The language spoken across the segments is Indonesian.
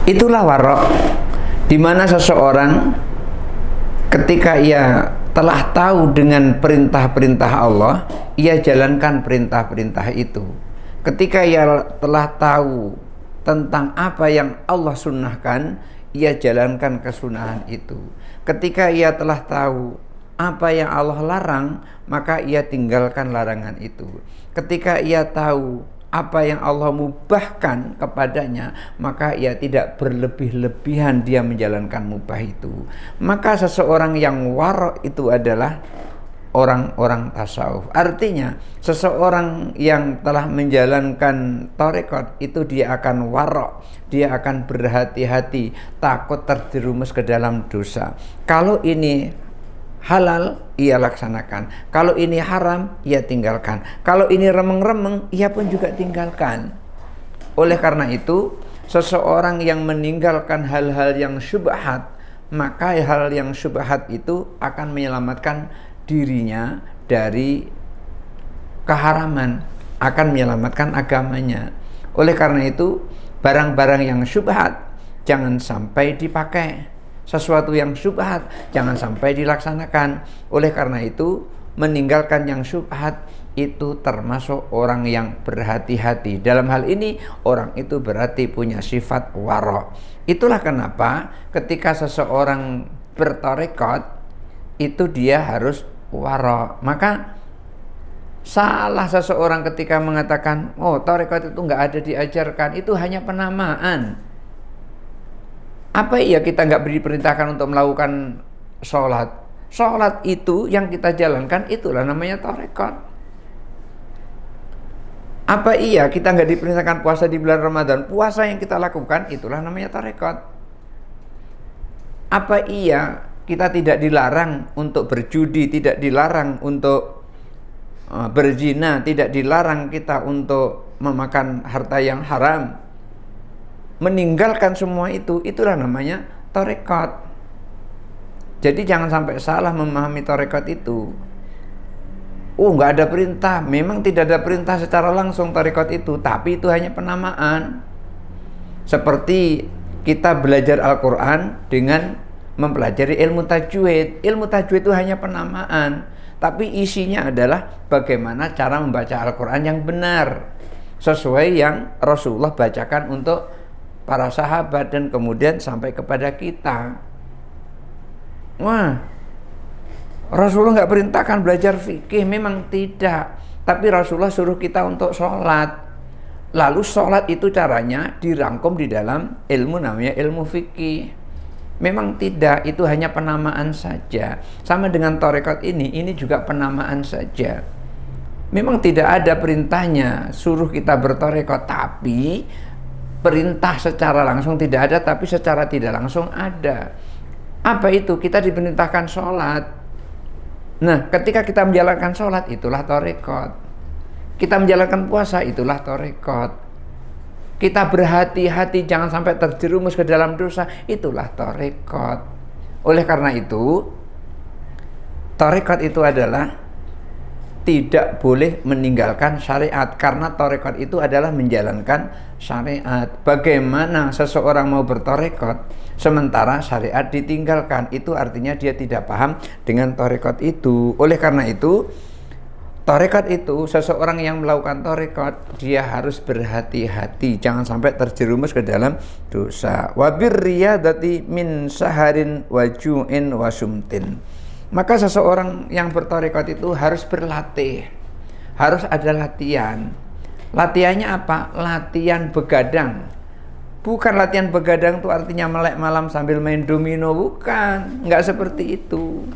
Itulah warok, di mana seseorang ketika ia telah tahu dengan perintah-perintah Allah, ia jalankan perintah-perintah itu. Ketika ia telah tahu tentang apa yang Allah sunnahkan, ia jalankan kesunahan itu. Ketika ia telah tahu apa yang Allah larang, maka ia tinggalkan larangan itu. Ketika ia tahu apa yang Allah mubahkan kepadanya, maka ia tidak berlebih-lebihan dia menjalankan mubah itu. Maka seseorang yang warok itu adalah orang-orang tasawuf. Artinya seseorang yang telah menjalankan tarekat itu dia akan warok, dia akan berhati-hati, takut terjerumus ke dalam dosa. Kalau ini halal, ia laksanakan. Kalau ini haram, ia tinggalkan. Kalau ini remeng-remeng, ia pun juga tinggalkan. Oleh karena itu, seseorang yang meninggalkan hal-hal yang syubhat, maka hal yang syubhat itu akan menyelamatkan dirinya dari keharaman, akan menyelamatkan agamanya. Oleh karena itu, barang-barang yang syubhat jangan sampai dipakai. Sesuatu yang syubhat jangan sampai dilaksanakan. Oleh karena itu, meninggalkan yang syubhat itu termasuk orang yang berhati-hati. Dalam hal ini, orang itu berarti punya sifat warok. Itulah kenapa ketika seseorang bertarekat, itu dia harus warok. Maka salah seseorang ketika mengatakan, oh tarekat itu nggak ada diajarkan, itu hanya penamaan. Apa iya kita nggak diperintahkan untuk melakukan sholat? Sholat itu yang kita jalankan, itulah namanya tarekat. Apa iya kita nggak diperintahkan puasa di bulan Ramadan? Puasa yang kita lakukan, itulah namanya tarekat. Apa iya kita tidak dilarang untuk berjudi, tidak dilarang untuk berzina, tidak dilarang kita untuk memakan harta yang haram? Meninggalkan semua itu, itulah namanya tarekat. Jadi jangan sampai salah memahami tarekat itu. Oh, nggak ada perintah. Memang tidak ada perintah secara langsung tarekat itu, tapi itu hanya penamaan. Seperti kita belajar Al-Quran dengan mempelajari ilmu tajwid. Ilmu tajwid itu hanya penamaan, tapi isinya adalah bagaimana cara membaca Al-Quran yang benar, sesuai yang Rasulullah bacakan untuk para sahabat dan kemudian sampai kepada kita. Wah, Rasulullah nggak perintahkan belajar fikih, memang tidak. Tapi Rasulullah suruh kita untuk sholat. Lalu sholat itu caranya dirangkum di dalam ilmu namanya ilmu fikih. Memang tidak, itu hanya penamaan saja. Sama dengan tarekat ini juga penamaan saja. Memang tidak ada perintahnya suruh kita bertarekat, tapi perintah secara langsung tidak ada, tapi secara tidak langsung ada. Apa itu? Kita diperintahkan sholat. Nah, ketika kita menjalankan sholat, itulah tarekat. Kita menjalankan puasa, itulah tarekat. Kita berhati-hati jangan sampai terjerumus ke dalam dosa, itulah tarekat. Oleh karena itu, tarekat itu adalah tidak boleh meninggalkan syariat, karena tarekat itu adalah menjalankan syariat. Bagaimana seseorang mau bertarekat sementara syariat ditinggalkan? Itu artinya dia tidak paham dengan tarekat itu. Oleh karena itu, tarekat itu, seseorang yang melakukan tarekat, dia harus berhati-hati jangan sampai terjerumus ke dalam dosa. Wa birriyadati min saharin wa ju'in wa sumtin. Maka seseorang yang bertarekat itu harus berlatih, harus ada latihan. Latihannya apa? Latihan begadang. Bukan latihan begadang itu artinya melek malam sambil main domino, bukan. Nggak seperti itu.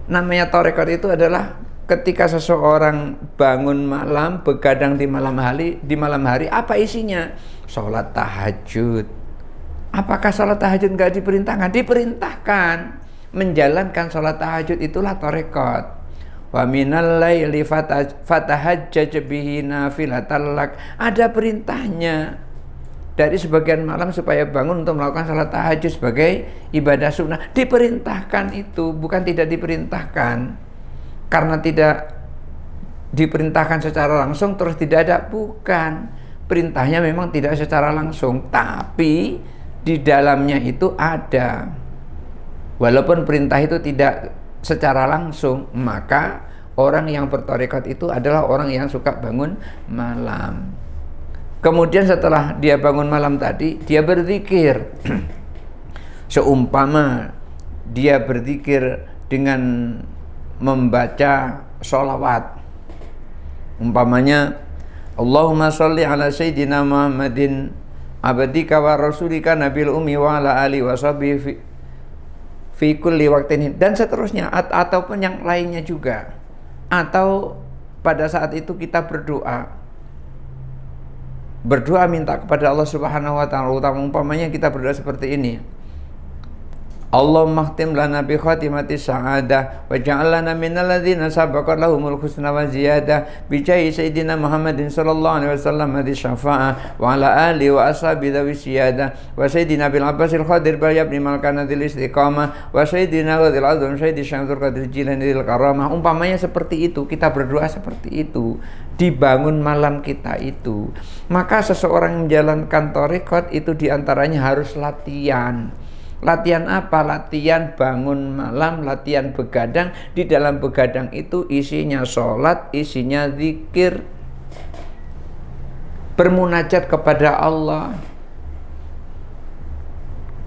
Namanya tarekat itu adalah ketika seseorang bangun malam, begadang di malam hari, apa isinya? Sholat tahajud. Apakah sholat tahajud nggak diperintahkan? Diperintahkan. Menjalankan sholat tahajud itulah tarekat. Wa minal laili fatahajjaj bihi nafilatan lak. Ada perintahnya dari sebagian malam supaya bangun untuk melakukan sholat tahajud sebagai ibadah sunnah. Diperintahkan itu, bukan tidak diperintahkan. Karena tidak diperintahkan secara langsung terus tidak ada, bukan. perintahnya memang tidak secara langsung, tapi di dalamnya itu ada. Walaupun perintah itu tidak secara langsung, maka orang yang bertarekat itu adalah orang yang suka bangun malam. Kemudian setelah dia bangun malam tadi, dia berzikir. Seumpama dia berzikir dengan membaca sholawat. Umpamanya, Allahumma sholli ala sayyidina Muhammadin abadika wa rasulika nabil ummi wa ala ali wa sahbihi fi kulli waqtin, dan seterusnya, ataupun yang lainnya juga. Atau pada saat itu kita berdoa minta kepada Allah Subhanahu wa taala, umpamanya kita berdoa seperti ini. Allahumma khtim lana bi khatimati sa'adah waj'al lana minal ladzina sabaqat lahumul husna wa ziyadah bi jahi sayyidina Muhammadin sallallahu alaihi wasallam hadis syafa'ah wa ala ali wa ashabi dhawi siyadah wa sayyidina bil abbasil khadir bayab limal kanadil istiqamah wa sayyidina ghadil azam sayyidi syamsul qadir jilanil karamah. Umpamanya seperti itu, kita berdoa seperti itu dibangun malam kita itu. Maka seseorang yang menjalankan tarekat itu diantaranya harus latihan. Latihan apa? Latihan bangun malam, latihan begadang. Di dalam begadang itu isinya sholat, isinya zikir, bermunajat kepada Allah.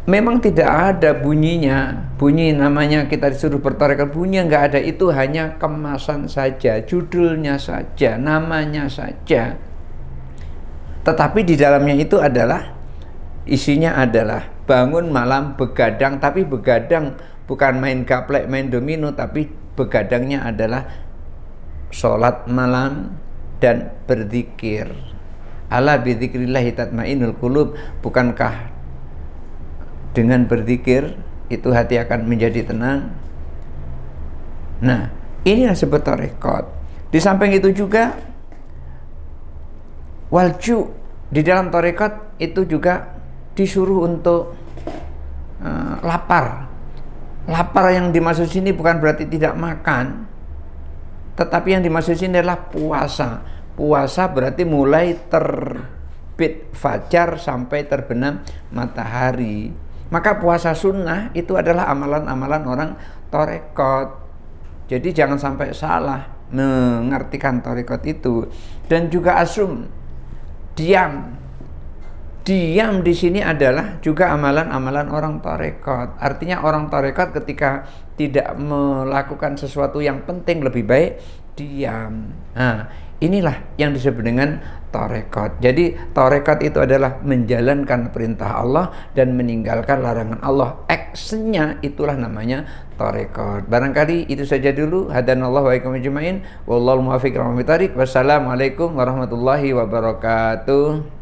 Memang tidak ada bunyinya, bunyi namanya kita disuruh bertarekat, bunyinya nggak ada. Itu hanya kemasan saja, judulnya saja, namanya saja. Tetapi di dalamnya itu adalah, isinya adalah bangun malam begadang, tapi begadang bukan main gaplek, main domino, tapi begadangnya adalah sholat malam dan berzikir. Ala bidzikrillahi tatmainnul qulub. Bukankah dengan berzikir itu hati akan menjadi tenang? Nah, inilah sebut tarekat. Di samping itu juga walju, di dalam tarekat itu juga disuruh untuk lapar. Lapar yang dimaksud sini bukan berarti tidak makan, tetapi yang dimaksud sini adalah puasa. Puasa berarti mulai terbit fajar sampai terbenam matahari. Maka puasa sunnah itu adalah amalan-amalan orang tarekat. Jadi jangan sampai salah mengartikan tarekat itu. Dan juga asum, diam. Diam di sini adalah juga amalan-amalan orang tarekat. Artinya orang tarekat ketika tidak melakukan sesuatu yang penting lebih baik diam. Nah, inilah yang disebut dengan tarekat. Jadi tarekat itu adalah menjalankan perintah Allah dan meninggalkan larangan Allah. Actionnya itulah namanya tarekat. Barangkali itu saja dulu. Hadanallahu wa iyyakum ajmain. Wallahu muwaffiq ila aqwamit thariq. Wassalamualaikum warahmatullahi wabarakatuh.